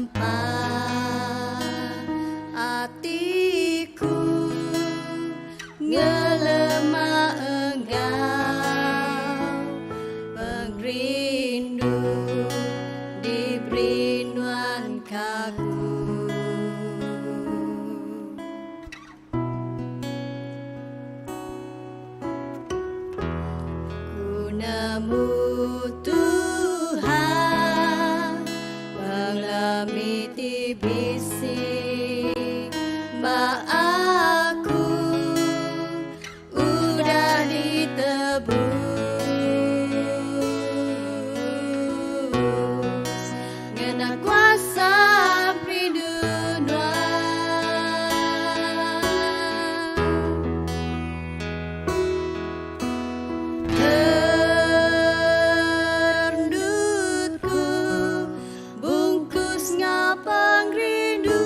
tempat hatiku ngelemah engkau pengrindu di perinduan kaku. Ku nemu Tuhan mengelamiti bisik mbak aku udah ditebus ngena kuasa perinduan rendutku bungkus ngapang rindu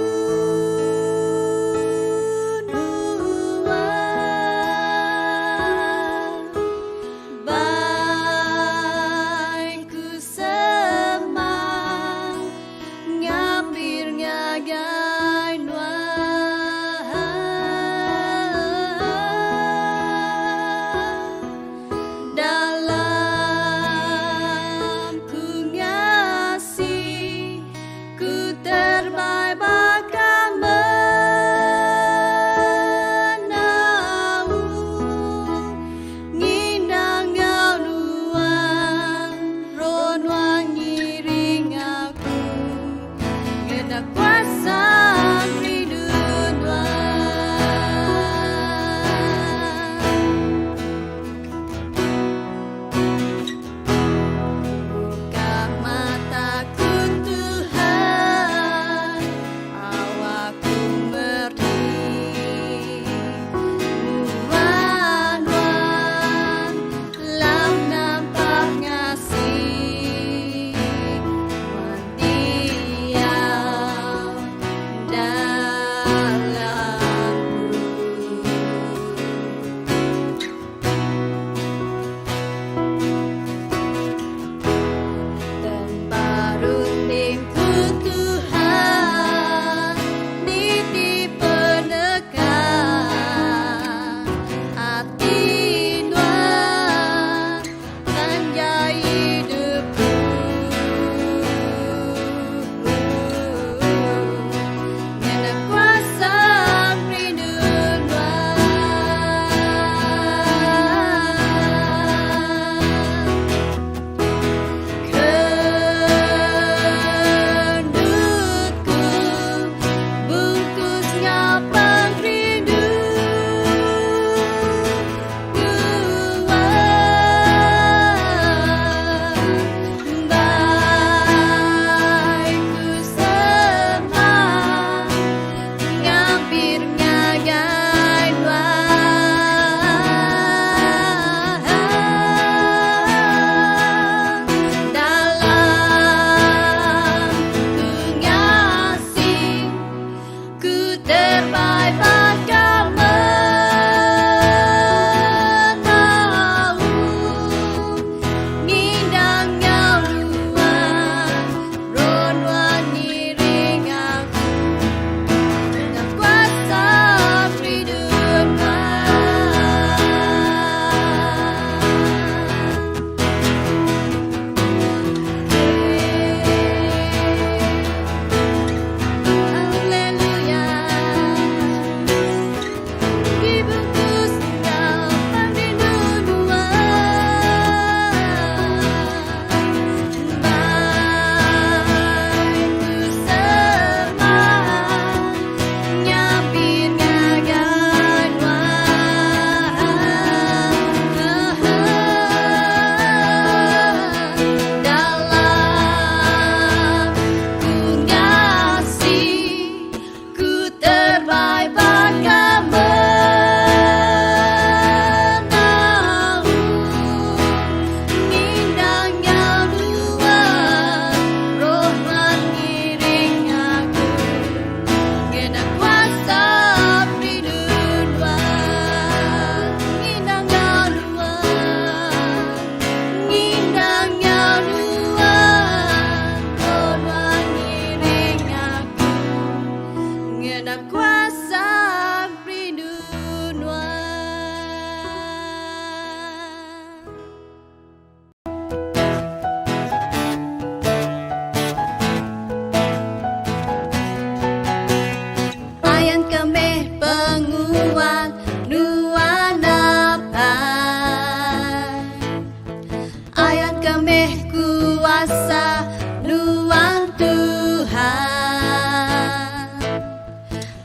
kemeh kuasa luang Tuhan,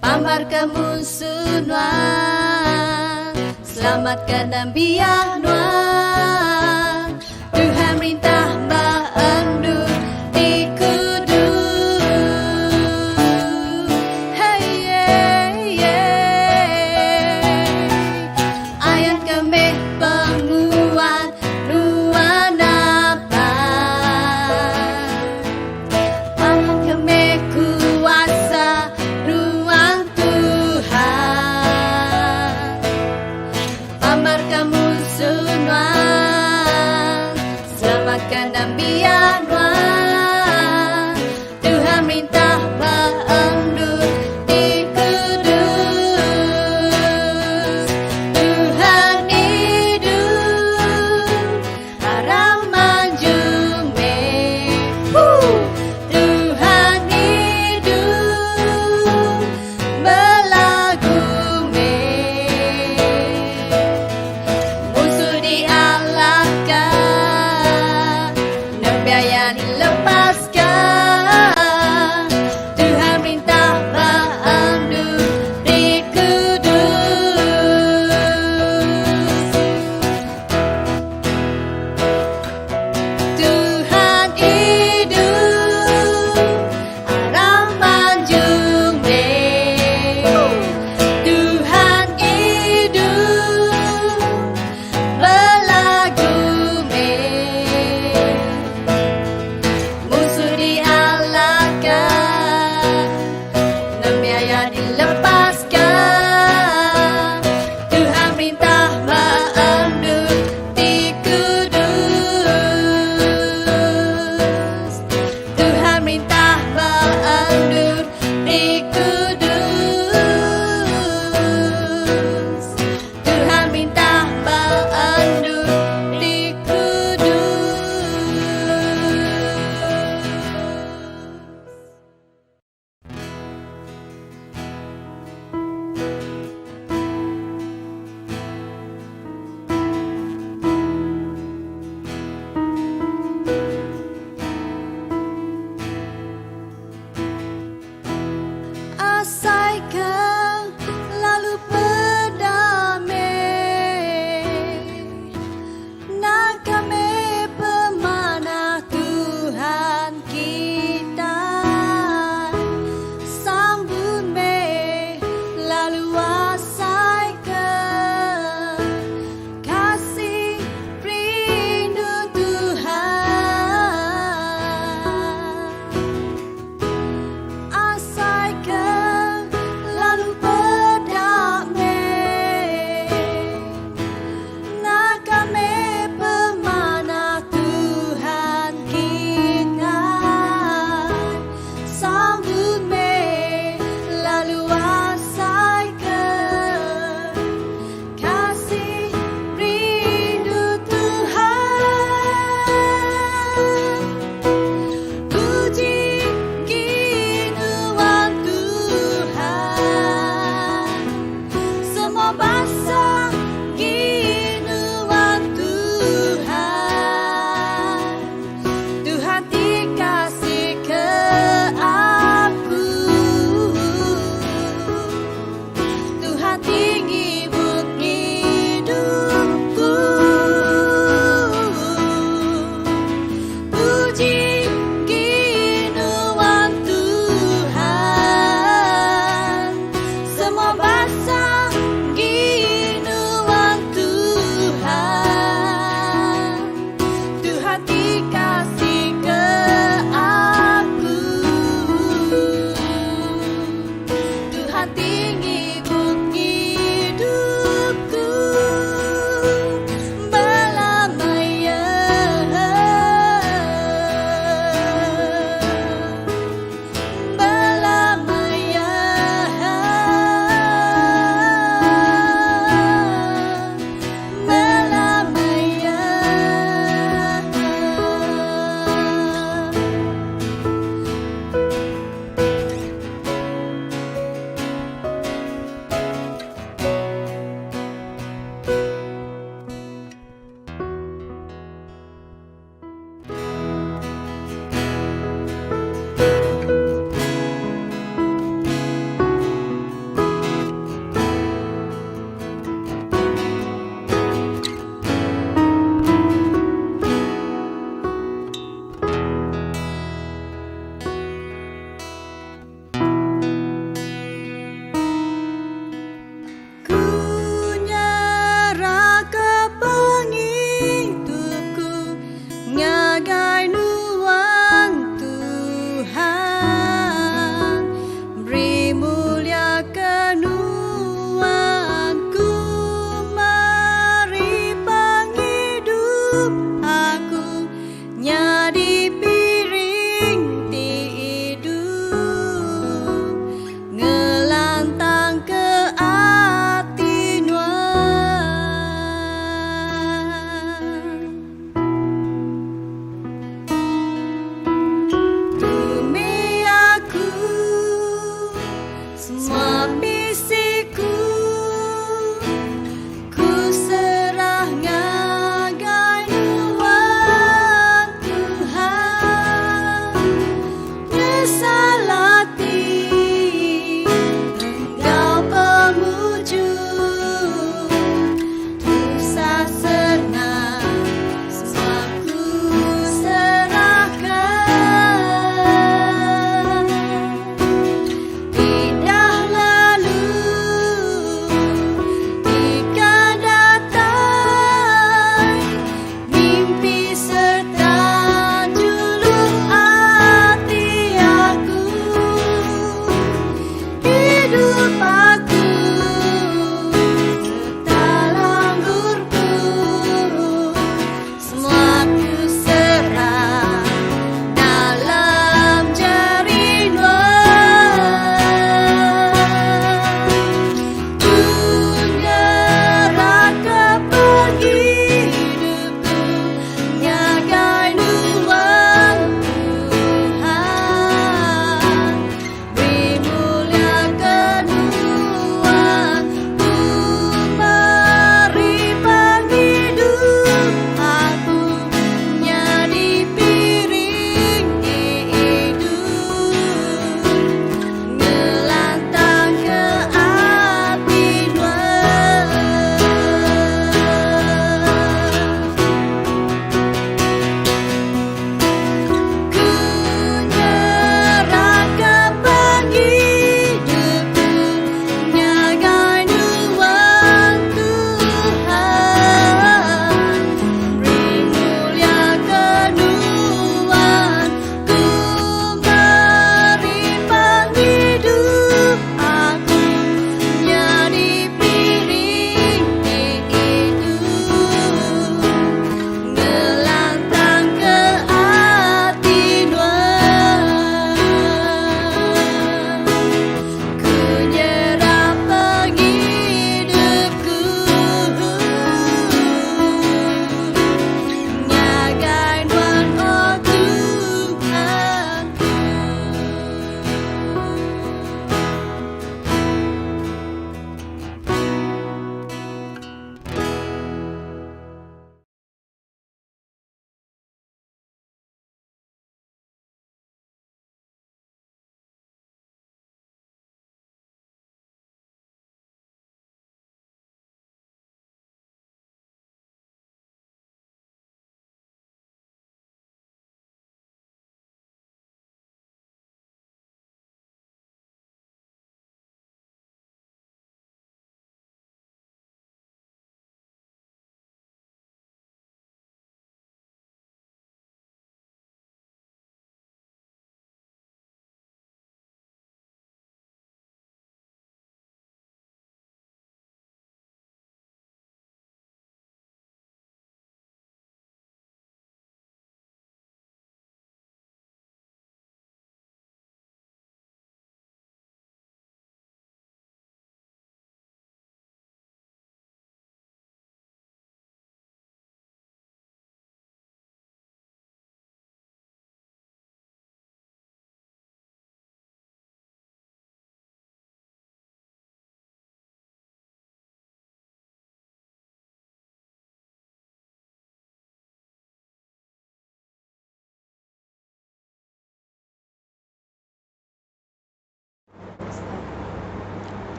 pamar kemusun wan, selamatkan nambiah nuan. Tuhan merintah maendur di kudus. Hey, yeah, yeah. Ayat kemeh penguat nuan apa, ayat kemeh kuasa ruang Tuhan, pamar kamu sunuan, selamatkan nambiah nuan. Tuhan merintah maendur di kudus. Tuhan hidup haram manjume. Tuhan hidup belagume. Musuh dialahkan, biaya dilepaskan. Tuhan minta maendur di kudus. Tuhan hidup haram manjume. Tuhan hidup belagume. Musuh dialahkan, biaya dilepaskan. Tuhan merintah maendur di kudus. Tuhan merintah maendur di kudus. Tuhan merintah maendur di kudus. Asaikan lalu perdamai, nak kami pemanah Tuhan kita. Sambut me lalu asaikan kasih rindu Tuhan. Asaikan lalu berdamai, nak kami pemanah Tuhan kita. Sambut me lalu asaikan kasih rindu Tuhan. Puji kinuan Tuhan, semua bangsa kinuan Tuhan. Tuhan dikasih ke aku, Tuhan tinggi but hidupku. Puji kinuan Tuhan, semua bangsa kinuan Tuhan. Tuhan dikasih ke aku, Tuhan tinggi but hidupku. Belamaya, belamaya, belamaya.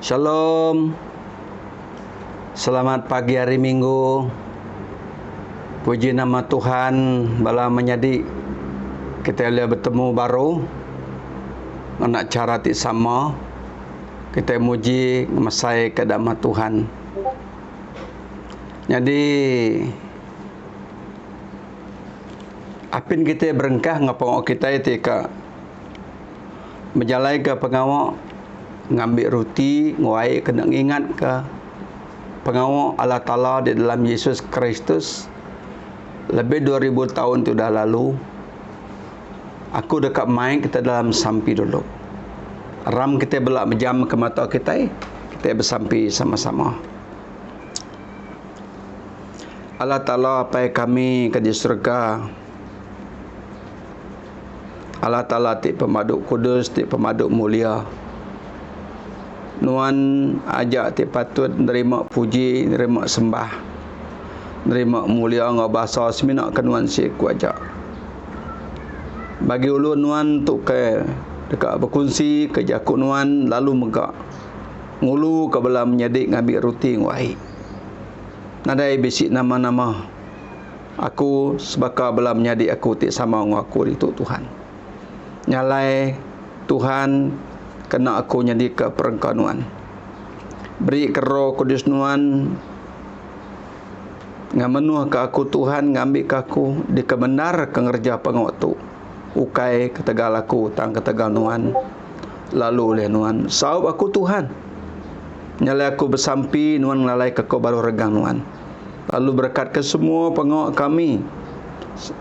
Shalom. Selamat pagi hari Minggu. Puji nama Tuhan, bala menjadi kita boleh bertemu baru. Nak cara ti sama. Kita muji ngemasai ke nama Tuhan. Jadi apin kita berengkah ngapong kita itu ke menjalai ke pengawak ngambil roti nguai kena ingat ke pengawak Allah Ta'ala di dalam Yesus Kristus lebih 2000 tahun tu dah lalu. Aku dekat main kita dalam sampi dulu. Ram kita belak menjam ke mata kita bersampi sama-sama. Allah Ta'ala pai kami ke di surga. Allah Ta'ala ti pemaduk kudus, ti pemaduk mulia. Nuan ajak ti patut nerima puji, nerima sembah, nerima mulia ngau bahasa seminak ke nuan si ku ajak. Bagi ulun nuan tu ke dekat berkongsi ke jakuk nuan lalu megak. Ngulu ke belah menyadik ngambil roti nguai. Nadai bisik nama-nama. Aku sebaka belah menyadik aku ti sama ngaku itu Tuhan. Nyalai Tuhan kena aku jadi ke perengkanuan. Beri ke roh kudus nuan ngamenuh ke aku Tuhan ngambil ke aku di kebenar ke ngerja pengoktu ukai ketegal aku tang ketegal nuan lalu oleh nuan saub aku Tuhan nyalai aku bersampi nuan ngalai ke kau baru regang nuan lalu berkat ke semua pengok kami.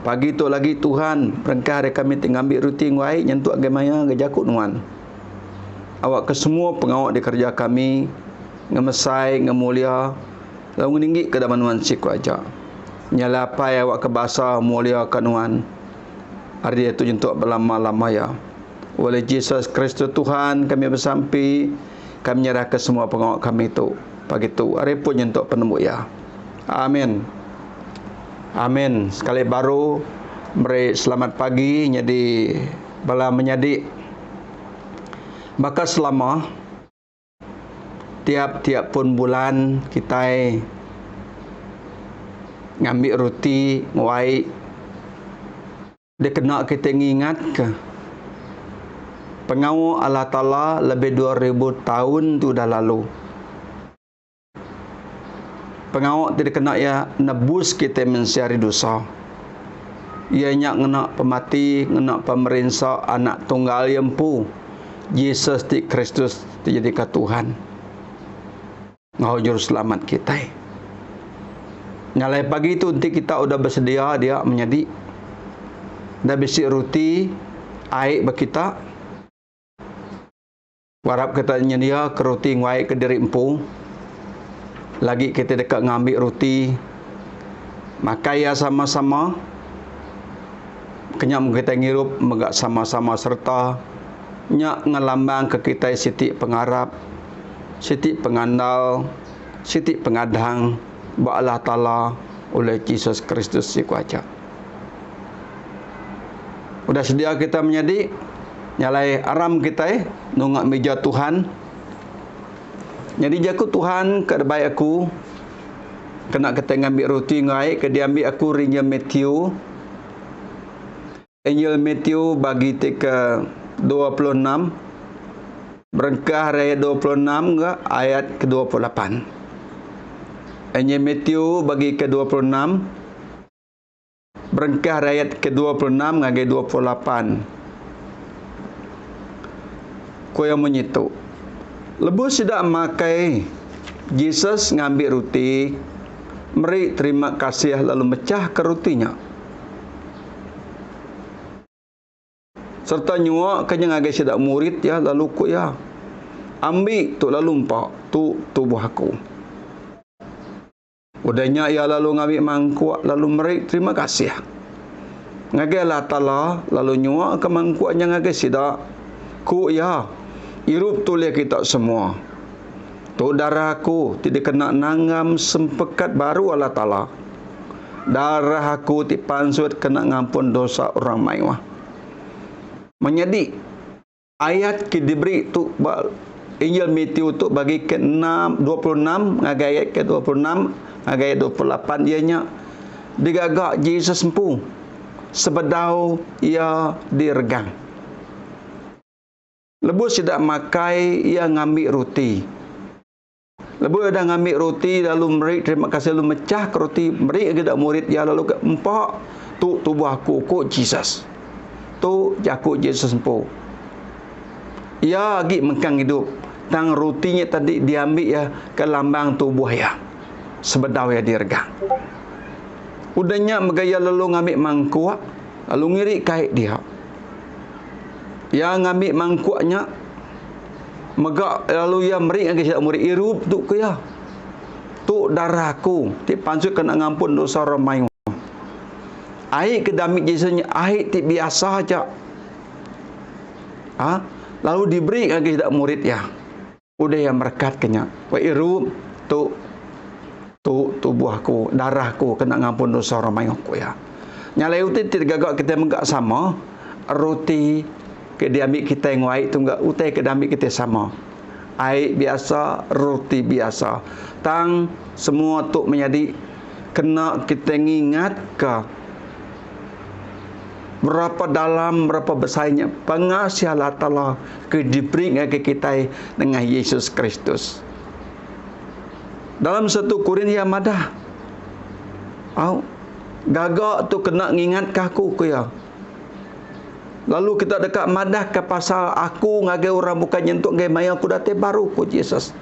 Pagi tu lagi Tuhan berengkah hari kami tinggal ambil roti nguai nyentuk agamanya gejakut nuan. Awak ke semua pengawak di kerja kami ngemesai ngemulia lalu meninggi ke dalam nuan si kuaja. Nyala pai awak ke bahasa mulia ke nuan. Hari itu nyentuk berlama-lama ya. Oleh Yesus Kristus Tuhan kami bersampi kami nyerah ke semua pengawak kami itu. Pagi tu hari pun nyentuk penemu ya. Amin. Amin. Sekali baru beri selamat pagi jadi bala menyadik bakal selama tiap-tiap pun bulan kita ngambil roti nguai dia kena kita ingat ke pengawal Allah Ta'ala lebih 2000 tahun tu dah lalu. Pengawak tidak kena ya nebus kita mensiari dosa. Ia nyak ngena pemati, ngena pemerintah anak tunggal yempu. Yesus di Kristus dijadikan Tuhan. Ngau juru selamat kita. Nyalai pagi itu nanti kita udah bersedia dia menjadi dah besi roti air bagi kita. Warap kita nyedia ke roti nguai ke diri empu. Lagi kita dekat ngambil roti makai ya sama-sama kenyam kita ngirup megak sama-sama serta nyak ngelambang ke kita siti pengarap siti pengandal siti pengadang ba Allah Ta'ala oleh Yesus Kristus si kuaca. Udah sedia kita menjadi nyalai aram kita nungak meja Tuhan. Jadi jaku Tuhan ke baik aku kena kita ngambil roti ngai ke dia ambil aku rinja Matthew. Injil Matthew bagi ke 26 berengkah ayat 26 ke ayat ke-28. Injil Matthew bagi ke 26 berengkah ayat ke-26 ngagai 28. Ko yang menyitu lebu tidak makai Yesus ngambil roti meri terima kasih lalu mecah ke rotinya serta nyuak kenyang agak tidak murid ya lalu ku ya ambil tu lalu empak tu tubuh aku udahnya ya lalu ngambil mangkuk lalu meri terima kasih ngagai Allah Ta'ala lalu nyuak ke mangkuknya ngagai tidak ku ya irup tulis kita semua. Tu darahku tidak kena nangam sempekat baru Allah Ta'ala. Darah aku dipansut kena ngampun dosa orang maiwah. Menjadi ayat ki diberi tu Injil Matius tu bagi ke 26 ngagai ayat ke 26 ngagai ayat 28 ianya digagak Jesus empu sebedau ia diregang. Lebu tidak makai ia ngambil roti. Lebu dah ngambil roti lalu merik terima kasih lalu mecah ke roti merik ke murid ya lalu ke empak tu tubuh aku kok Jesus. Tu jakuk Jesus empu. Ia lagi mengkang hidup. Tang rotinya tadi diambil ya ke lambang tubuh ya. Sebedau ya diregang. Udahnya megaya lalu ngambil mangkuk lalu ngirik kait dia. Ya ngambil mangkuknya megak lalu ya merik lagi tidak murid irup tu ke ya. Tu darahku ti pansut kena ngampun dosa ramai. Air ke damit Yesusnya air ti biasa aja. Lalu diberi lagi tidak murid ya. Udah yang merekat kenya. Wa irup tu tubuhku, darahku kena ngampun dosa ramai aku ya. Nyalai uti tergagak kita menggak sama. Roti ke diambil kita yang waik tu enggak utai ke diambil kita sama. Air biasa, roti biasa. Tang semua tu menjadi kena kita ingat ke berapa dalam, berapa besarnya pengasihan Allah Ta'ala ke diberi ke kita dengan Yesus Kristus. Dalam 1 Korintus madah. Gagak tu kena ngingat ke aku ke ya. Lalu kita dekat madah ke pasal aku ngagai orang bukan nyentuk ngai maya aku datang baru ku Yesus.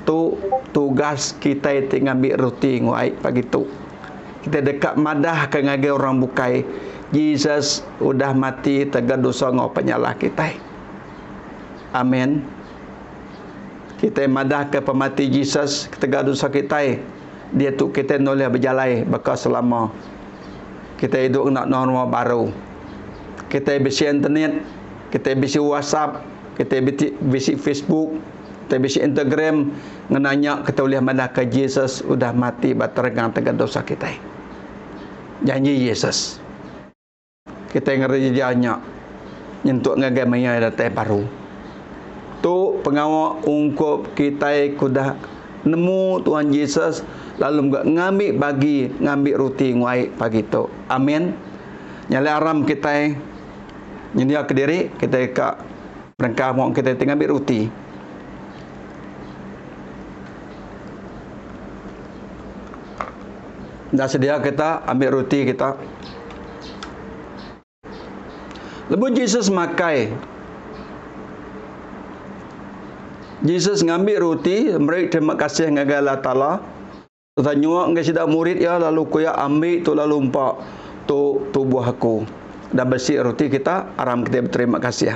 Tu tugas kita itu ngambil roti nguai pagi tu. Kita dekat madah ke ngagai orang bukai. Yesus udah mati tegak dosa ngau penyalah kita. Amin. Kita madah ke pemati Yesus tegak dosa kita. Dia tu kita noleh berjalai bekas selama. Kita hidup nak normal baru. Kita bisi internet, kita bisi WhatsApp, kita bisi Facebook, kita bisi Instagram, ngenanya kita boleh madah ke Yesus udah mati batergang tegak dosa kita. Janji Yesus. Kita ngerjanya nyentuk ngagamanya datang baru. Tu pengawal ungkup kita kudah nemu Tuhan Yesus lalu ngambil roti nguai pagi tu. Amin. Nyala aram kita nyendia ke diri kita ke berangkat mau kita tinggal ambil roti. Dah sedia kita ambil roti kita. Lepas Jesus makai. Jesus ngambil roti, mereka terima kasih dengan Allah Ta'ala. Tanya dengan sidak murid ya, lalu kuya ambil tu lalu empak tu tubuh aku. Dan bersih roti kita, aram kita berterima kasih.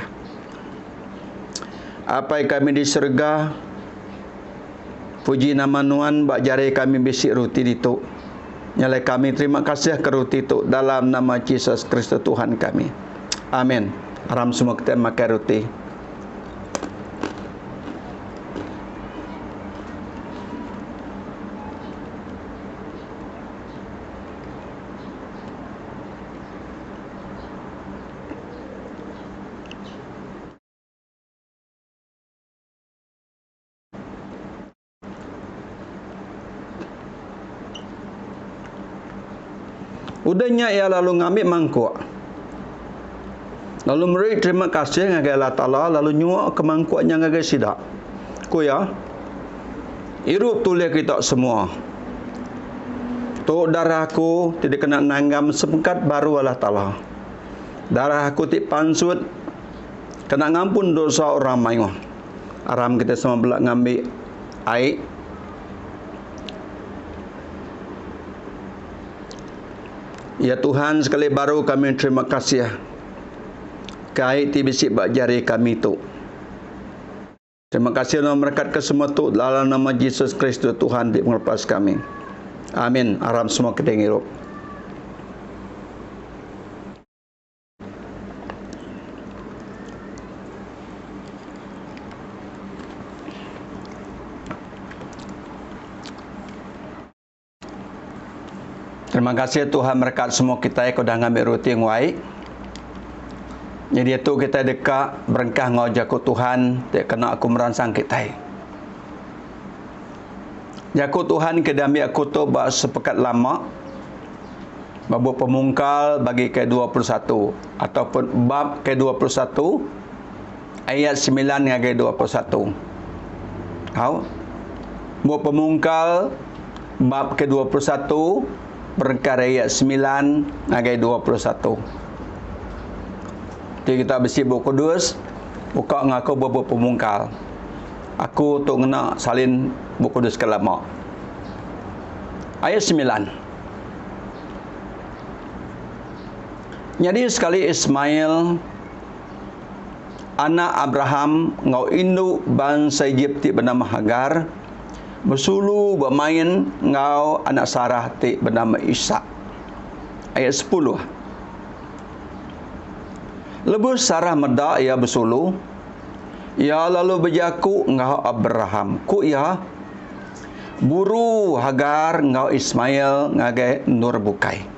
Apa yang kami di surga, puji nama Tuhan, bak jari kami bersih roti itu. Nyalai kami terima kasih ke roti itu dalam nama Yesus Kristus Tuhan kami. Amin. Aram semua kita makan roti. Udahnya ia lalu ngambil mangkuk. Lalu mereka terima kasih dengan Allah Ta'ala. Lalu nyuak ke mangkuknya dengan sidak. Kuya. Irup tulis kita semua. Tu darahku tidak kena nanggam sepengkat baru Allah Ta'ala. Darahku tidak pansut. Kena ngampun dosa orang mayu. Aram kita semua belak ngambil air. Ya Tuhan, sekali baru kami terima kasih. Kait tibisik bak jari kami tu. Terima kasih Allah berkat ke semua tu dalam nama Yesus Kristus Tuhan di melepas kami. Amin. Aram semua kita ngirup. Terima kasih Tuhan berkat semua kita yang dah ngambil roti yang baik. Jadi itu kita dekat berengkah ngajaku Tuhan, tak kena aku merangsang kita. Jaku Tuhan kedami aku tu bak sepekat lama. Bab pemungkal bagi ke-21 ataupun bab ke-21 ayat 9 hingga ke-21. Tahu? Bab pemungkal bab ke-21 perkara ayat 9 hingga 21. Jadi kita besi buku kudus buka ngaku bab pemungkal. Aku tu kena salin buku kudus ke lama. Ayat 9. Jadi sekali Ismail anak Abraham ngau induk bangsa Egypt bernama Hagar bersulu bermain ngau anak Sarah ti bernama Ishak. Ayat 10. Lepas Sarah medak ia bersulu, ia lalu berjaku ngau Abraham. Ku ia buru Hagar ngau Ismail ngagai nur bukai.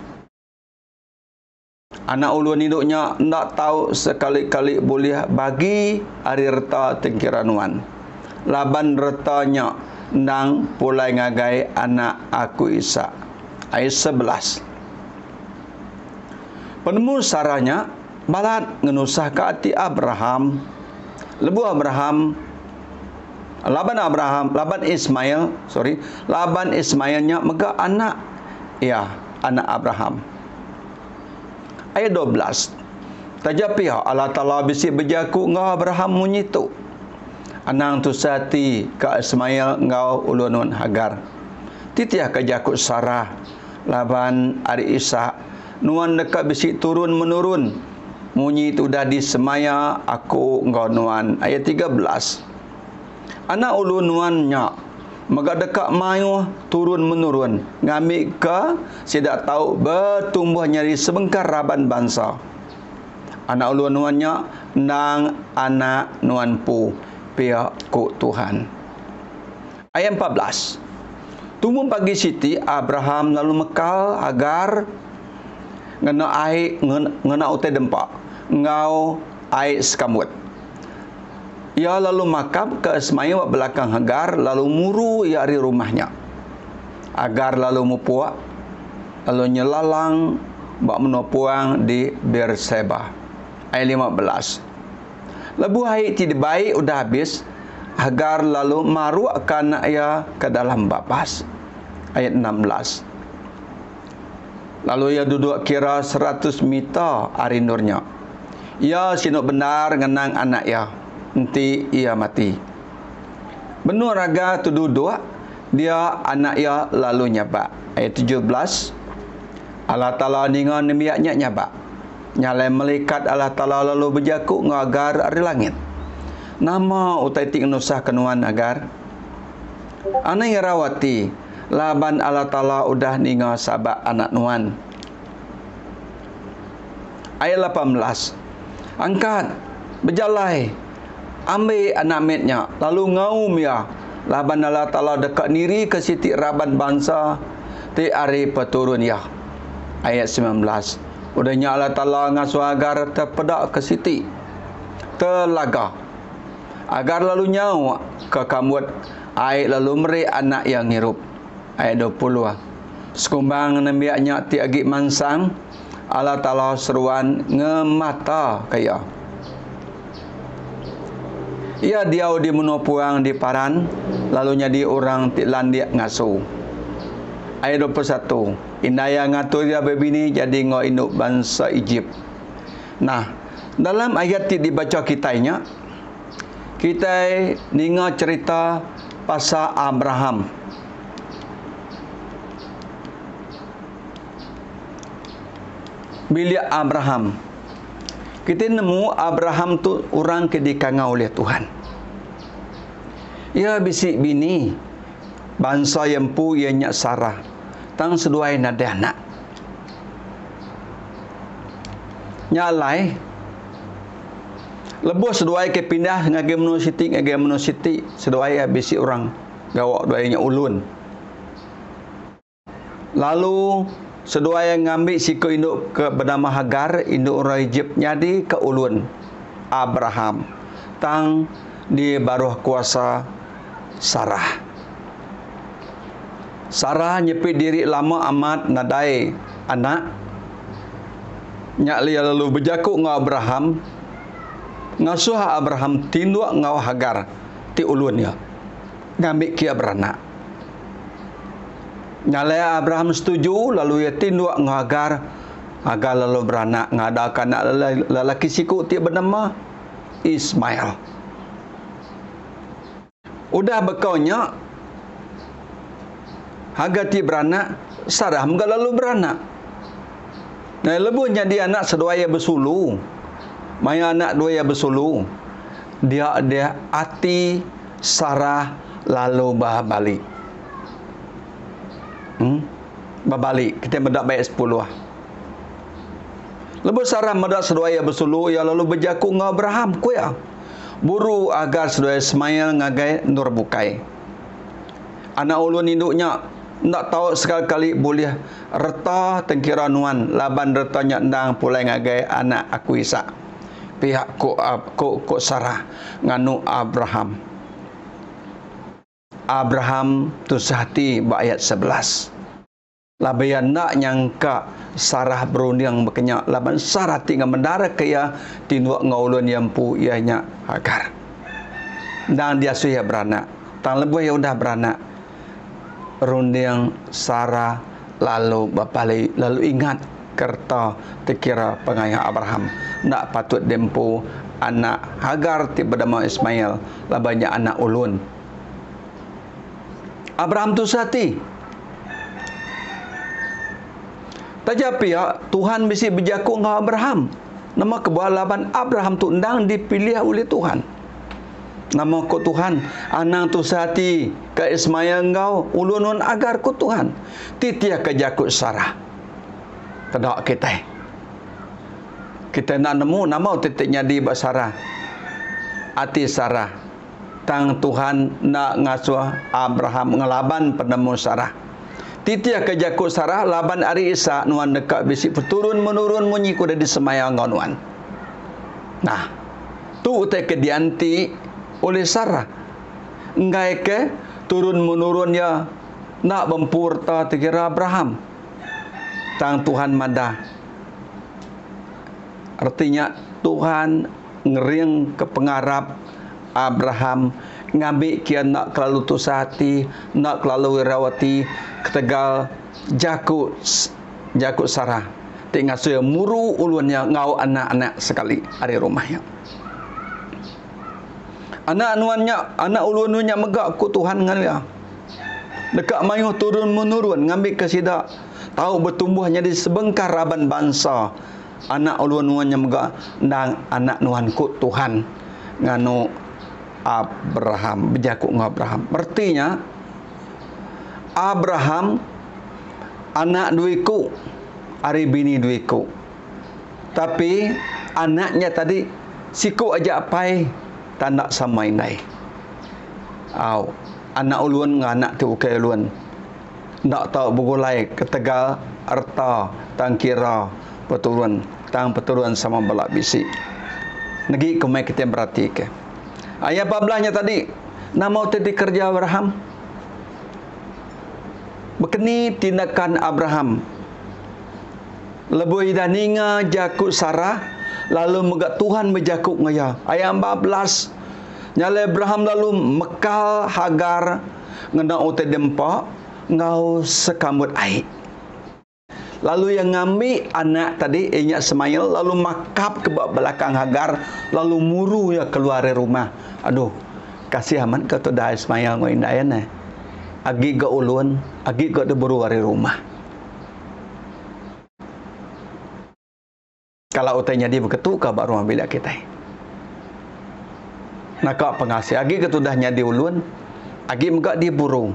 Anak ulun hidupnya nak tahu sekali-kali boleh bagi hari reta tengkiranuan. Laban retanya nang pulai ngagai anak aku Ishak. Ayat 11. Penemu saranya balat ngenusah ke hati Abraham. Laban Ismailnya mega anak anak Abraham. Ayat 12. Tajapi Allah Ta'ala bisi berjaku ngau Abraham munyitu. Anang tu sati ke Ismail ngau ulunun Hagar. Titiah ke jakut Sarah. Laban ari Ishak. Nuan dekat bisi turun menurun. Munyi tu dah di semaya aku ngau nuan. Ayat 13. Anak ulun nuannya. Maka dekat mayu turun menurun. Ngambil ke tidak tahu bertumbuh nyari sebengkar raban bangsa. Anak ulun nuannya nang anak nuanpu pihak ku Tuhan. Ayat 14. Tumbuh pagi siti Abraham lalu mekal Hagar ngena air ngena utai dempak ngau air sekamut. Ia lalu makap ke Ismail belakang Hagar, lalu muru ia di rumahnya. Hagar lalu mupuak, lalu nyelalang bak menopuang di Berseba. Ayat 15. Lebu hari tidak baik udah habis, Hagar lalu maruakkan ia ke dalam bapas. Ayat 16. Lalu ia duduk kira 100 meter arinurnya. Ia sinuk benar ngenang anak ia. Nanti ia mati. Benur raga tu duduk, dia anak ia lalu nyabak. Ayat 17. Allah Ta'ala ningan nemiaknya nyabak. Nyalai melikat Allah Ta'ala lalu berjaku ngagar dari langit. Nama utai tik nusah kenuan agar. Anak yang rawati. Laban Allah Ta'ala udah ningan sabak anak nuan. Ayat 18. Angkat. Berjalai. Ambil anak metnya, lalu ngaum ya. Laban Allah Ta'ala dekat niri ke siti raban bangsa, ti ari peturun ya. Ayat 19. Udahnya Allah Ta'ala ngasuh Hagar terpedak ke siti. Telaga. Agar lalu nyawa ke kamut. Ayat lalu meri anak yang hirup. Ayat 20. Sekumbang nembiaknya ti agi mansang. Allah Ta'ala seruan ngemata kaya. Ia diau di menopuang di paran, lalu jadi orang landiak ngasuh. Ayat 21. Indaya ngatur dia bebini jadi ngau induk bangsa Egypt. Nah, dalam ayat ini dibaca kita ninga cerita pasal Abraham. Bila Abraham kita nemu Abraham tu orang ke dikangau oleh Tuhan. Ia bisik bini bangsa yang pu ianya Sarah. Tang seduai nada anak. Nyalai lebuh seduai ke pindah ngage menu siti seduai bisik orang gawak duainya ulun. Lalu Sedua yang ngambil siku induk ke bernama Hagar, induk orang Egypt nyadi ke ulun Abraham. Tang di baruh kuasa Sarah. Sarah nyepit diri lama amat nadai anak. Nyak lia lalu berjakuk ngau Abraham. Ngasuh Abraham tinduk ngau Hagar ti ulun ya. Ngambil kia beranak. Nyalaya Abraham setuju, lalu ia tinduk ngau Hagar. Hagar lalu beranak ngadakan anak lelaki siku ti bernama Ismail. Udah bekaunya Hagar ti beranak, Sarah enggak lalu beranak. Nah, lebuhnya dia anak sedua ya bersulu. Maya anak dua ya bersulu. Dia hati Sarah lalu balik. Berbalik. Kita mendak baik 10 lah. Lebu Sarah mendak sedua ya bersulu, ya lalu berjakuk ngau Abraham kuya. Buru agar sedua Ismail ngagai nur bukai. Anak ulun induknya nak tahu sekali-kali boleh reta tengkira nuan laban retanya ndang pulai ngagai anak aku Ishak. Pihak ko Sarah nganu Abraham. Abraham tu sehati ayat 11. Labayan nak nyangka Sarah berunding berkenyak laban Sarah tinggal mendara kaya tinduak ngaulun yang pu ianya Hagar. Dan dia suya beranak. Tang lebuh ya udah beranak. Runding Sarah lalu bapalai lalu ingat kerta terkira pengayah Abraham nak patut dempu anak Hagar ti bernama Ismail labanya anak ulun. Abraham tu sati tajapi ya Tuhan mesti berjakuk dengan Abraham. Nama kebuah laban Abraham tu ndang dipilih oleh Tuhan. Nama ko Tuhan anang tu sati ke Ismail engkau ulunun agar ko Tuhan titia ke jakut Sarah. Kedak kita nak nemu nama titiknya di Sarah. Ati Sarah tang Tuhan nak ngasuh Abraham ngelaban penemu Sarah. Titia ke jakut Sarah laban ari Isa nuan dekat bisi turun menurun munyi kuda di semayang nuan. Nah, tu utai ke dianti oleh Sarah. Ngai ke turun menurunnya nak bempurta terkira Abraham. Tang Tuhan mada. Artinya Tuhan ngering ke pengarap Abraham ngambil kian nak kelalu tusati, nak kelalu wirawati ketegal jakut Sarah. Tengah saya muru ulunnya ngau anak-anak sekali hari rumahnya. Anak anuannya, anak ulunnya megak ku Tuhan ngalia. Dekat mayuh turun menurun ngambil kesidak. Tahu bertumbuhnya di sebengkar raban bangsa. Anak ulunnya megak dan anak nuan ku Tuhan nganu Abraham, berjakuk dengan Abraham. Artinya Abraham anak duiku, ari bini duiku. Tapi anaknya tadi siku aja apai tanda samai nai. Anak ulun dengan anak tu ukai ulun. Nak tahu begulai ketegal arta tangkira peturun sama belak bisi. Negi kemai kita berarti ke. Ayat 14-nya tadi, nama tadi kerja Abraham. Bekeni tindakan Abraham. Lebu idaninga jakut Sarah, lalu megak Tuhan berjakuk ngaya. Ayat 14, nyala Abraham lalu mekal Hagar ngena utai dempak ngau sekambut air. Lalu yang ngambil anak tadi ianya Ismail lalu makap ke belakang Hagar lalu muru ya keluar dari rumah. Aduh, kasih aman kata dah Ismail ngoin dayan eh. Agi ke ulun, agi ke deburu dari rumah. Kalau utainya dia begitu ke rumah bila kita. Nak pengasih agi ke tudahnya di ulun, agi megak di burung.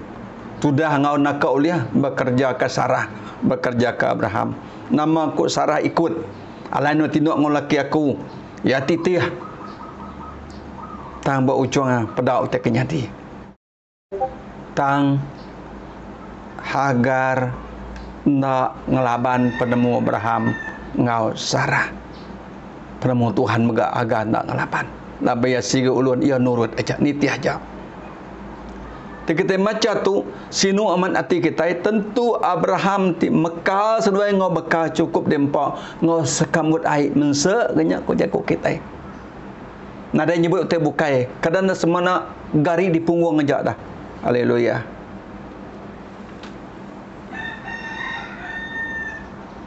Tudah ngau nak uliah bekerja ke Sarah, bekerja ke Abraham. Nama ku Sarah ikut. Alainu tinduk ngolaki aku. Ya titih. Tang ba ujung pedau te kenyati. Tang Hagar nak ngelaban penemu Abraham ngau Sarah. Penemu Tuhan mega agak nak ngelaban. Lah baya siga ulun ia nurut aja niti aja. Kita macam tu sinu aman hati kita tentu Abraham ti mekal seduai ngau bekal cukup dempa ngau sekamut air mense ganyak ko jago kita. Nada nyebut te bukai kadang semana gari di punggung aja dah. Haleluya.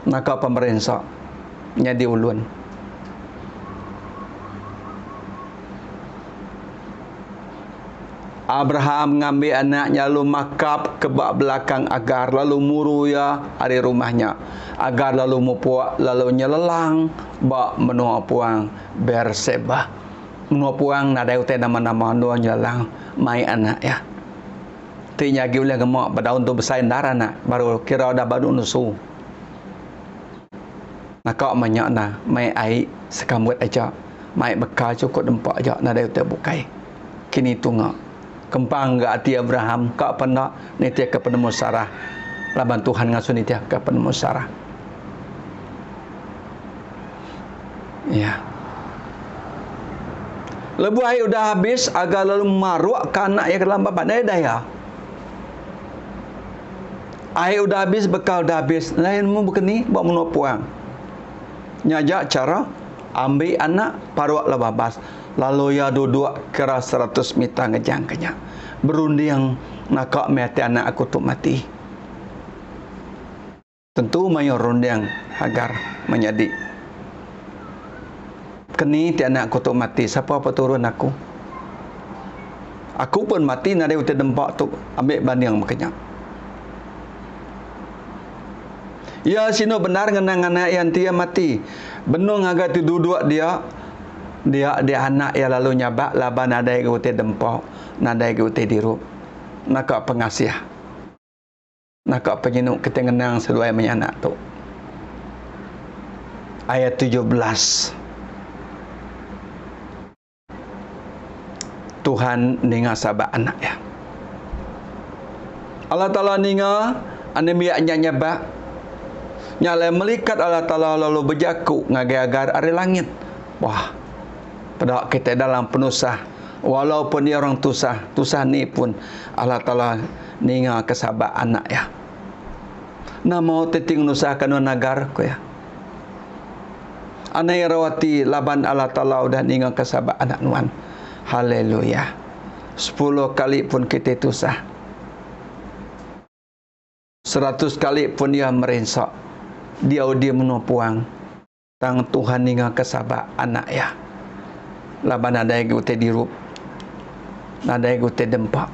Naka pemerintah nyadi ulun. Abraham ngambil anaknya lalu makap ke belakang Agar lalu muru ya dari rumahnya. Agar lalu mupuak lalu nyelelang bak menua puang Berseba. Menua puang nada utai nama-nama menua nyelelang mai anak ya. Tinya gi ulah gemak badaun tu besain darah nak baru kira dah baru nusu. Nak kau banyak na mai air sekamut aja. Mai bekal cukup dempak aja nada utai bukai. Kini tunggu. Kempang ke hati Abraham kak pernah nitia ke penemu Sarah. Laban Tuhan ngasuh nitia ke penemu Sarah. Ya. Lebu air udah habis agak lalu maruak ke anak yang dalam bapak daya. Air udah habis, bekal udah habis. Lain mu begini buat menua puang. Nyajak cara ambil anak paruak lah babas. Lalu ya duduk kira 100 meter ngejang kenya. Berunding nak mati anak aku tu mati. Tentu mayor runding agar menjadi. Kini ti anak aku tu mati. Siapa apa turun aku? Aku pun mati nade uti dempak tu ambil banding makanya. Ya sino benar ngenang anak yang dia mati. Benung agak tu duduk dia anak yang lalu nyabak laban nadai ke uti dempok, nadai ke uti dirup. Nak pengasih. Nak penyenuk kita ngenang seluai menyanak tu. Ayat 17. Tuhan ninga sabak anak ya. Allah Ta'ala ninga anemiaknya nyabak. Nyala melikat Allah Ta'ala lalu berjaku ngagai-agar ari langit. Wah. Pada kita dalam penusah. Walaupun dia orang tusah ni pun Allah Ta'ala ninga kesabak anak ya. Nama teting nusahkan nagar ko ya. Anai rawati laban Allah Ta'ala udah ninga kesabak anak nuan. Haleluya. 10 kali pun kita tusah. 100 kali pun dia merensak. Dia menupuang. Tang Tuhan ninga kesabak anak ya. Laban ada yang kita dirup. Ada yang kita dempak.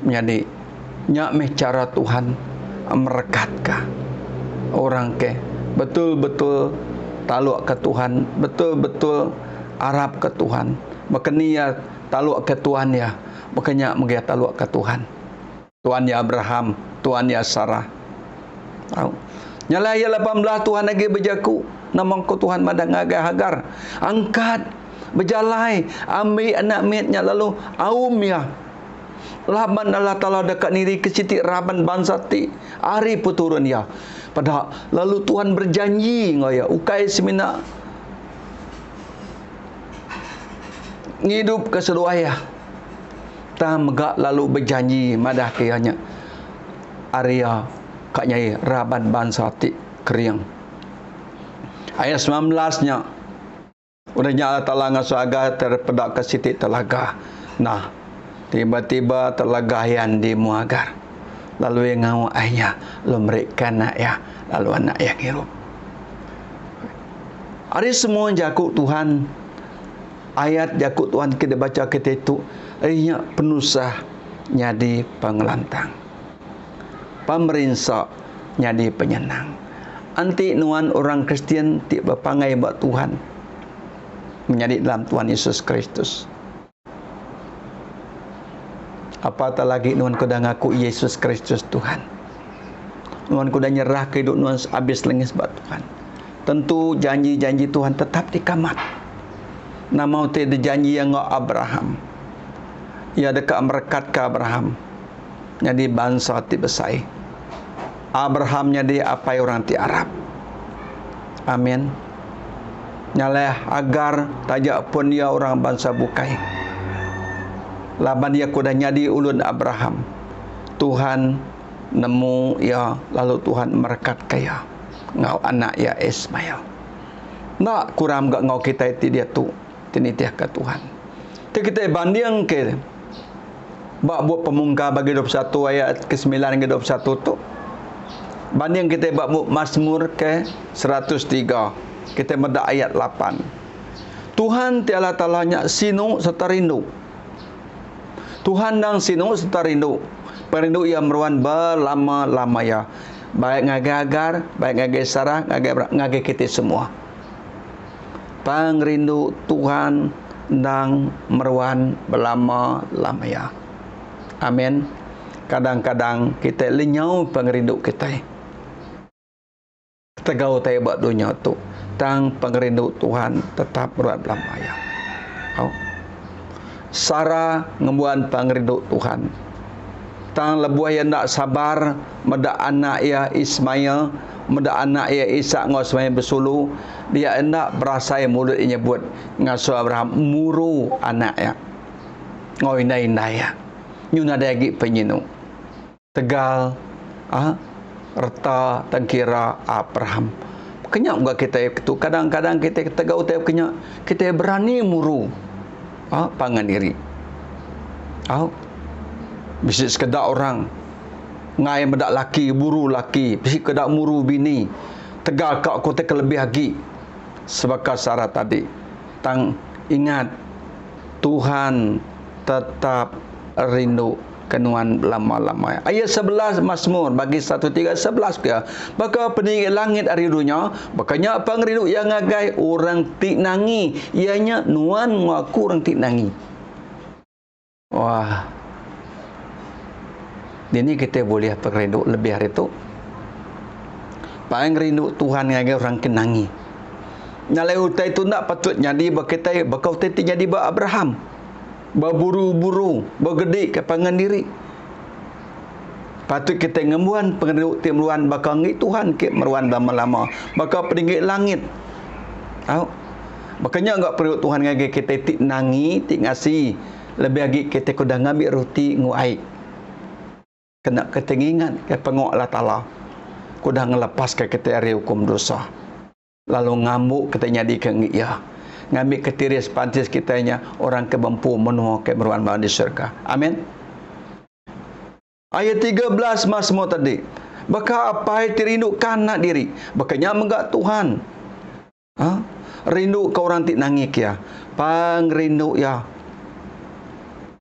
Jadi, nyak meh cara Tuhan merekatkah orang ke betul-betul taluk ke Tuhan, betul-betul Arab ke Tuhan. Makanya ya taluk ke Tuhan ya. Makanya mengia taluk ke Tuhan. Tuhan ya Abraham, Tuhan ya Sarah. Tahu? Nyala ya 18 Tuhan lagi berjaku. Namangku Tuhan madang agak Hagar. Angkat berjalai ambil anak mitnya lalu aum ya. Laban Allah Ta'ala dekat niri ke siti raban bansati. Hari puturun ya. Pada lalu Tuhan berjanji ngoya ukai semina ngidup ke seluaya. Tamgak lalu berjanji madah kayanya Arya kaknya raban bansati keriang. Ayat 19-nya. Udahnya Allah Ta'ala ngasuaga terpedak ke siti telaga. Nah, tiba-tiba telaga yang di muagar. Lalu yang ngau ayah. Lalu mereka anak ya. Lalu anak yang hirup. Hari semua jakut Tuhan. Ayat jakut Tuhan kita baca kita itu. Ayah penusah nyadi pengelantang. Pemerintah nyadi penyenang. Anti nuan orang Kristian tidak berpangai buat Tuhan. Menjadi dalam Tuhan Yesus Kristus. Apatah lagi nuan kuda ngaku Yesus Kristus Tuhan. Nuan kuda nyerah ke hidup nuan habis lengis buat Tuhan. Tentu janji-janji Tuhan tetap dikamat. Nama uti janji yang ngak Abraham. Ia dekat merekat ke Abraham. jadi bangsa ti besai. Abraham jadi apa orang ti Arab. Amin. Nyaleh agar tajak pun dia orang bangsa bukai. Laban dia kuda nyadi ulun Abraham. Tuhan nemu ya, lalu Tuhan merekat kaya ngau anak ya Ismail. Nak kurang gak ngau kita itu dia tu tinitiah ke Tuhan. Tapi kita banding ke bak buat pemungka bagi 21 ayat ke-9 ke 21 tu. Banding kita bak buat Mazmur ke 103. Kita meda ayat 8. Tuhan tiada talanya sinu serta rindu. Tuhan nang sinu serta rindu. Perindu ia meruan berlama-lama ya. Baik ngage agar, baik ngage sarah, ngage kita semua. Pangrindu Tuhan nang meruan berlama-lama ya. Amin. Kadang-kadang kita lenyau pangrindu kita. Tegau tay buat dunia tu. Tang pangrindu Tuhan tetap meruan berlama ya. Sarah ngembuan pangrindu Tuhan. Tang lebuah yang tak sabar meda anak ya Ismail, meda anak ya Ishak ngau Ismail bersulu, dia hendak berasa mulut inya buat ngasuh Abraham muru anak ya. Ngau indah-indah ya. Nyuna dagi penyinu. Tegal reta tengkira Abraham. Kenyak enggak kita itu kadang-kadang kita tegau tep kenyak kita berani muru pangan diri. Bisa sekedar orang ngai medak laki buru laki, bisa kedak muru bini. Tegal kau kota kelebih lagi. Sebagai syarat tadi. Tang ingat Tuhan tetap rindu kenuan lama-lama. Ayat 11 Mazmur bagi 1:3-11 dia. Maka peninggi langit hari dunia, makanya pangrindu yang ngagai orang tik nangi, ianya nuan ngaku orang tik nangi. Wah. Ini kita boleh perindu lebih hari itu. Paling rindu Tuhan ngagai orang kenangi. Nyalai utai itu nak patut jadi berkata bakau teti jadi ba Abraham. Berburu-buru, bergede ke pangan diri. Patut kita ngembuan pengerindu timluan bakal ngi Tuhan ke meruan lama-lama. Bakal peninggi langit. Makanya enggak perlu Tuhan ngagai kita tik nangi, tik ngasi. Lebih lagi kita kuda ngambil roti nguai. Kena ketengingan ke pengok Allah Ta'ala. Kuda ngelepas ke kita dari hukum dosa. Lalu ngamuk kita nyadi ke ngiya. Ngambil ketiris pantis kitanya orang kebempu menuh ke meruan di syurga. Amin. Ayat 13 Mazmur tadi. Baka apa yang rindu kanak diri. Bakanya menggak Tuhan. Rindu ke orang tik nangik ya. Pang rindu ya.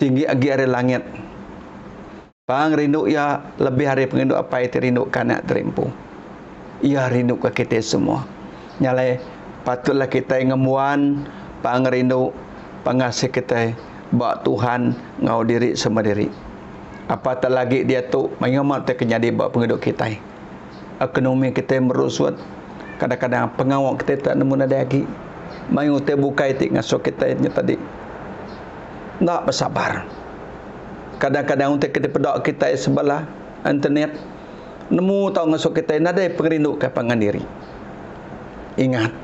Tinggi agi hari langit. Pang rindu ya lebih hari pengrindu apa yang rindu kanak terimpu. Ia rindu ke kita semua. Nyalai patutlah kita ngemuan pang rindu pengasih kita bak Tuhan ngau diri sama diri. Apatah lagi dia tu mengamat terkenyadi bak penghidup kita. Ekonomi kita merusut. Kadang-kadang pengawak kita tak nemu nada lagi. Mayu te bukai tik ngasuh kita tadi. Tak bersabar. Kadang-kadang untuk kita pedak kita sebelah internet nemu tahu ngasuh kita nada pengrindu ke pangan diri. Ingat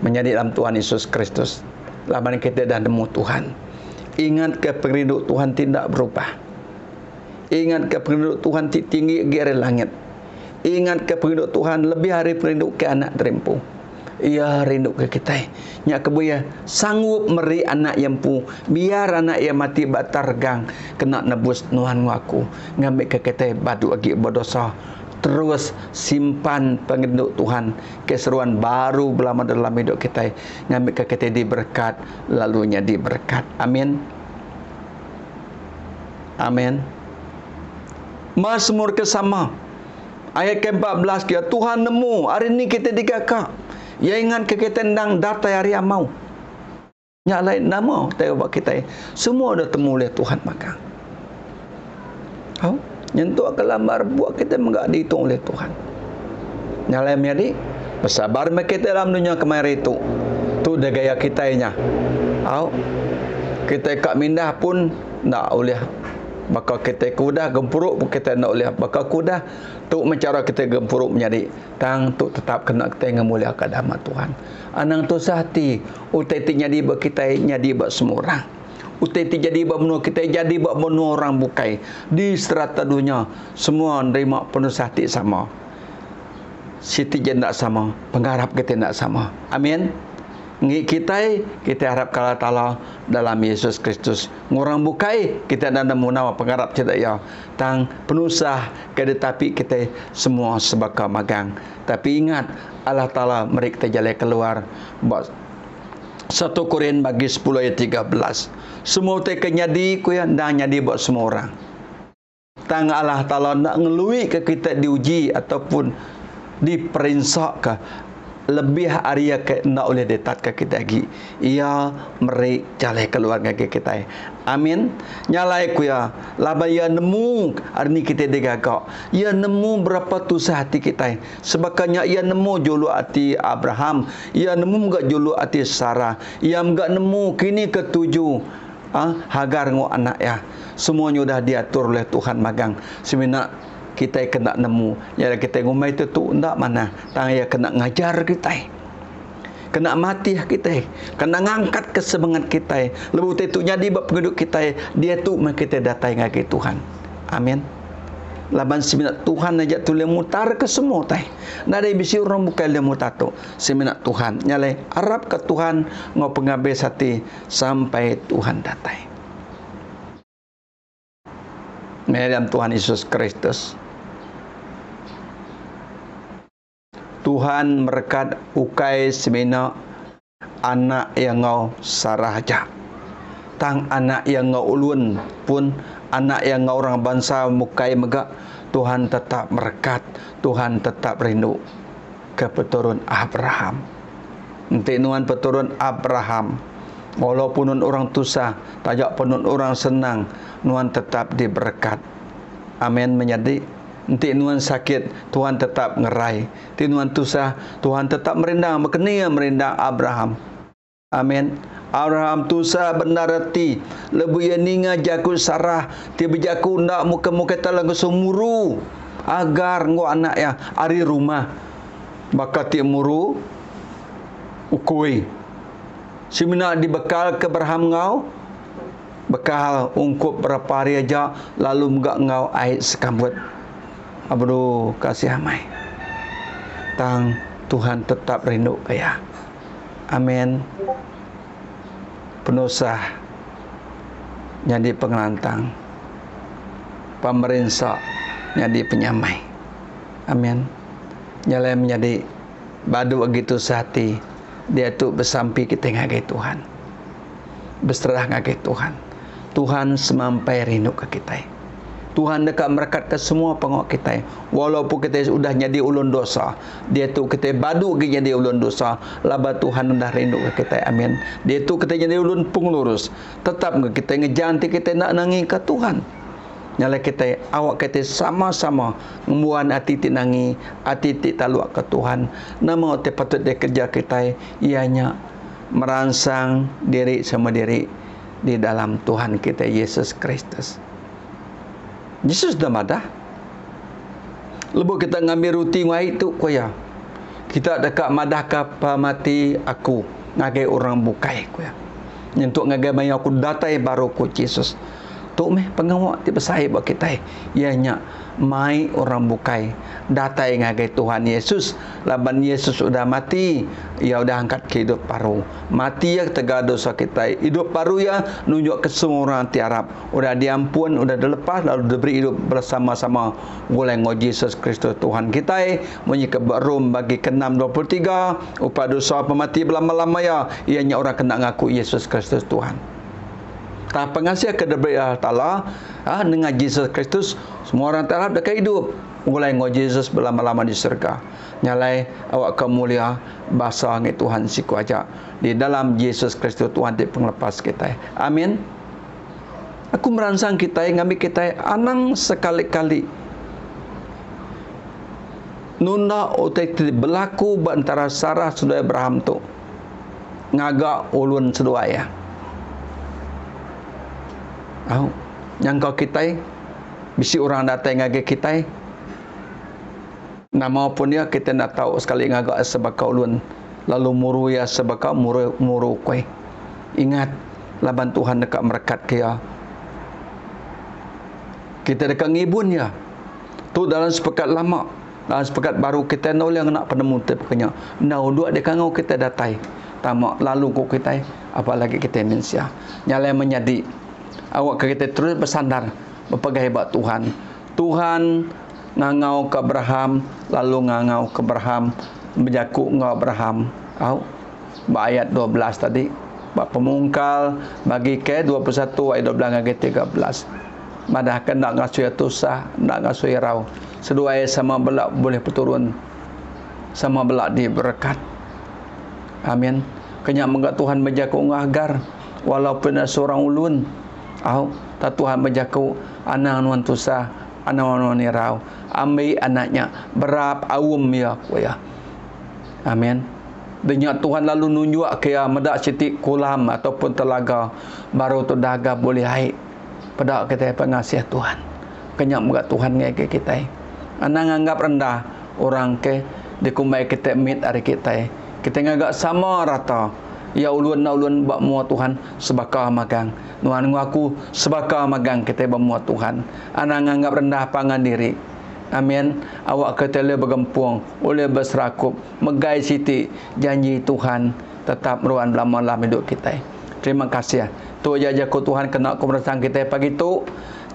menjadi dalam Tuhan Yesus Kristus. Laban kita dah nemu Tuhan. Ingat ke pengrindu Tuhan tidak berubah. Ingat ke pengrindu Tuhan tinggi dari langit. Ingat ke pengrindu Tuhan lebih hari pengrindu ke anak terimpu. Ia rindu ke kita. Nyak kebuya sanggup meri anak yang pu. Biar anak yang mati batargang kena nebus nuhan ngaku. Ngambil ke kita badu lagi berdosa. Terus simpan penghidup Tuhan. Keseruan baru belama dalam hidup kita. Ngambil ke kita diberkat. Lalunya diberkat. Amin. Amin. Mazmur kesama. Ayat ke-14 kia. Tuhan nemu. Hari ini kita digakak. Ya ingat ke kita tendang data hari mau. Yang lain nama. Tengok kita. Semua dah temu oleh Tuhan maka. Nyentuh ke lambar buat kita enggak dihitung oleh Tuhan. Yang lain menjadi bersabar kita dalam dunia kemarin itu. Tu dah gaya kita nya. Kita kat mindah pun tak oleh Bakal kita kuda gempuruk pun kita nak lihat. Bakal kuda tu mencara kita gempuruk menjadi tang tu tetap kena kita memuliakan nama Tuhan. Anang tu sahati utai jadi bak kita jadi bak semua orang. Utai jadi bak menua kita jadi bak menua orang bukai di serata dunia semua nerima penuh sahati sama. Siti jendak sama, pengharap kita nak sama. Amin. Ngi kita harap kala Taala dalam Yesus Kristus. Ngorang bukai kita nak nemu nama pengharap cedak ya. Tang penusah tetapi kita semua sebaka magang. Tapi ingat Allah Taala mari kita jalan keluar. 1 Korin bagi 10 ayat 13. Semua te kenyadi ku ya ndak nyadi buat semua orang. Tang Allah Taala nak ngelui ke kita diuji ataupun diperinsak ke lebih area ke nak oleh detat ke kita lagi ia meri jalan keluarga kita. Amin. Nyalai ku ya laba ya nemu hari ni kita digagak ia nemu berapa tusah hati kita sebabnya ia nemu julu hati Abraham, ia nemu enggak julu hati Sarah, ia enggak nemu kini ketujuh Hagar ngo anak ya. Semuanya sudah diatur oleh Tuhan magang. Sebenarnya kita kena nemu. Ya kita ngumai tu ndak mana. Tang ya kena ngajar kita. Kena mati kita. Kena ngangkat kesemangat kita. Lebu tu jadi bab penduduk kita. Dia tu kita datai ngagi Tuhan. Amin. Laban seminat Tuhan aja tu le mutar ke semua tai. Ndak ada bisi orang bukan le mutar tu. Seminat Tuhan. Nyale harap ke Tuhan ngau pengabes hati sampai Tuhan datai. Dalam Tuhan Yesus Kristus. Tuhan merkat ukai semina anak yang ngau saraja. Tang anak yang ngau ulun pun anak yang ngau orang bangsa mukai megak Tuhan tetap merkat, Tuhan tetap rindu ke peturun Abraham. Nanti nuan peturun Abraham. Walaupun orang tusah, tajak penun orang senang, nuan tetap diberkat. Amin menjadi. Nanti nuan sakit, Tuhan tetap ngerai. Nanti nuan tusah, Tuhan tetap merendang, berkenia merendang Abraham. Amin. Abraham tusah benar hati. Lebu ya ninga jaku Sarah, tiba jaku ndak muka-muka talang semuru. Agar ngo anak ya ari rumah. Maka ti muru ukui. Simina dibekal ke Abraham ngau. Bekal ungkup berapa hari aja lalu enggak ngau ait sekambut. Abdu kasih amai. Tang Tuhan tetap rindu kaya. Amin. Penusah jadi pengelantang. Pemerintah jadi penyamai. Amin. Nyala menjadi badu begitu sehati. Dia tu bersampi kita ngagai Tuhan. Berserah ngagai Tuhan. Tuhan semampai rindu ke kita. Tuhan dekat merekat ke semua pengok kita. Walaupun kita sudah jadi ulun dosa, dia tu kita badu ke jadi ulun dosa, laba Tuhan dah rindu ke kita. Amin. Dia tu kita jadi ulun penglurus. Tetap kita ngejanti kita nak nangi ke Tuhan. Nyala kita awak kita sama-sama ngembuan hati ti nangi, hati ti taluak ke Tuhan. Nama te patut dia kerja kita ianya merangsang diri sama diri di dalam Tuhan kita Yesus Kristus. Yesus dah madah. Lepas kita ngambil ruti ngai tu koya. Kita dekat madah kapa mati aku ngagai orang bukai koya. Nyentuk ngagai mai aku datai baru ku Yesus. Tu meh pengawak ti besai buat kita. Ianya mai orang bukai datai ngagai Tuhan Yesus. Laban Yesus sudah mati, ia sudah angkat ke hidup baru. Mati ya tegak dosa kita. Hidup baru ya nunjuk ke semua orang tiarap. Sudah diampun, sudah dilepas lalu diberi hidup bersama-sama oleh Yesus Kristus Tuhan kita. Bunyi ke Rom bagi ke-6:23 upah dosa pemati belama-lama ya ianya orang kena ngaku Yesus Kristus Tuhan. Tak pengasih kedeberi Allah Ta'ala dengan Yesus Kristus semua orang terhadap dekat hidup mulai ngau Yesus berlama-lama di syurga. Nyalai awak kemulia bahasa ngit Tuhan siku aja di dalam Yesus Kristus Tuhan di penglepas kita. Amin. Aku merangsang kita ngambil kita anang sekali-kali nunda otak berlaku antara Sarah saudara Abraham tu ngagak ulun sedua ya. Yang kau kita bisi orang datang ngage kita. Nama pun dia kita nak tahu sekali ngagak sebakau ulun. Lalu muru ya sebakau muru kue. Ingat laban Tuhan dekat merekat kia. Kita dekat ngibun ya. Tu dalam sepekat lama. Dalam sepekat baru kita nak yang nak penemu tepenya. Nau dua dekat ngau kita datai. Tamak lalu kau kita apalagi kita Indonesia. Nyala menjadi awak kita terus bersandar berpegang hebat Tuhan. Tuhan ngangau ke Abraham, lalu ngangau ke Abraham, berjaku ngau Abraham. Ayat 12 tadi. Pemungkal bagi ke 21 ayat 12 ngagi 13. Madah kan nak ngasui tusah, nak ngasui rau. Sedua ayat sama belak boleh berturun. Sama belak diberkat. Amin. Kenyak mengat Tuhan menjaku ngagar walaupun ada seorang ulun. Tak Tuhan menjaku anak nuan tusah, anak nuan rau. Ambil anaknya berap awum ya kuya. Amin. Denyak Tuhan lalu nunjuk ke medak sitik kolam ataupun telaga baru tu daga boleh haik. Pada kita pengasiah Tuhan. Kenyak mengat Tuhan ngeke kita. Anak anggap rendah orang ke dikumbai kita mit hari kita. Kita ngagak sama rata. Ya ulun na ulun bak mua Tuhan sebakar magang. Nuan ngaku sebakar magang kita bak mua Tuhan. Anak nganggap rendah pangan diri. Amin. Awak ketele bergempung, oleh berserakup, megai siti janji Tuhan tetap meruan dalam malam hidup kita. Terima kasih. Tu jajaku Tuhan kena keberatan kita pagi tu.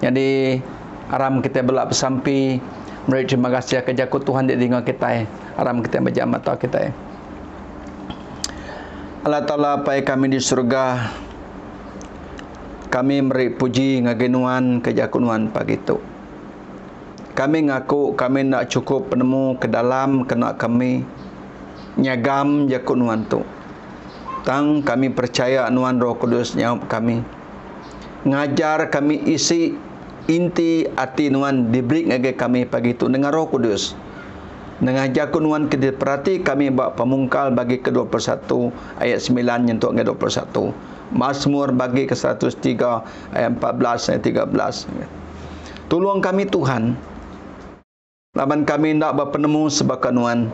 Jadi aram kita belak bersampi. Mari terima kasih kejaku Tuhan di dengar kita. Aram kita berjam mata kita. Allah Ta'ala pai kami di surga. Kami meri puji ngagenuan kejakunuan pagi tu. Kami ngaku kami nak cukup penemu ke dalam kena kami nyagam jakunuan tu. Tang kami percaya nuan Roh Kudus nyaup kami. Ngajar kami isi inti hati nuan diberi ngage kami pagi tu dengan Roh Kudus. Dengan jakunuan kita perhati kami bak pemungkal bagi ke-21 ayat 9 nyentuk ke 21. Mazmur bagi ke 103 ayat 14 ayat 13. Tolong kami Tuhan. Laban kami nak berpenemu sebakanuan.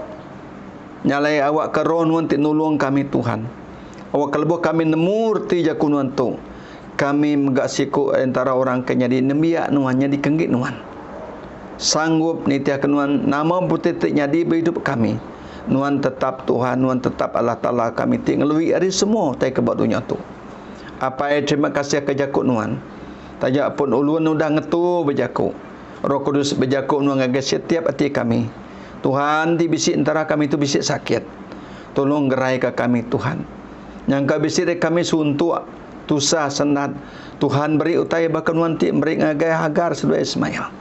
Nyalai awak ke roh nuan nolong kami Tuhan. Awak kalau kami nemu reti jakunuan tu. Kami megak siku antara orang kenyadi nembiak nuan nyadi kenggit nuan. Sanggup nitia kenuan nama putih nyadi berhidup kami. Nuan tetap Tuhan, nuan tetap Allah Ta'ala kami ngelui hari semua tai kebak dunia tu. Apa terima kasih kejakut nuan. Tajak pun ulun udah ngetu berjakut. Roh Kudus berjakut nuan ngagai setiap hati kami. Tuhan di bisik antara kami tu bisik sakit. Tolong gerai ke kami Tuhan. Yang kau bisik kami suntuk tusah senat. Tuhan beri utai bahkan nuan ti beri ngagai hagar sedua Ismail.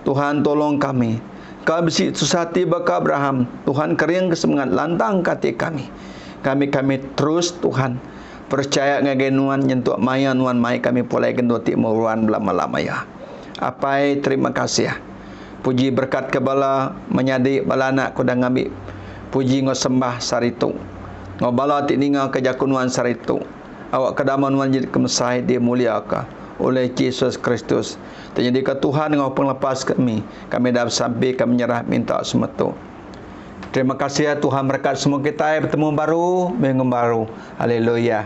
Tuhan tolong kami. Kau besi susah tiba ke Abraham. Tuhan kering kesemangat lantang kati kami. Kami terus Tuhan percaya ngagai nuan nyentuk maya nuan mai kami pulai gendoti meruan lama-lama ya. Apai terima kasih. Puji berkat kebala menyadi balana kuda ngambil. Puji ngosembah saritu. Ngobala ti ninga kejakunuan saritu. Awak kedaman nuan jadi kemesai dia mulia ka oleh Yesus Kristus. Terjadi ke Tuhan dengan penglepas kami. Kami dah sampai kami menyerah minta semetu. Terima kasih ya Tuhan berkat semua kita bertemu baru, minggu baru. Haleluya.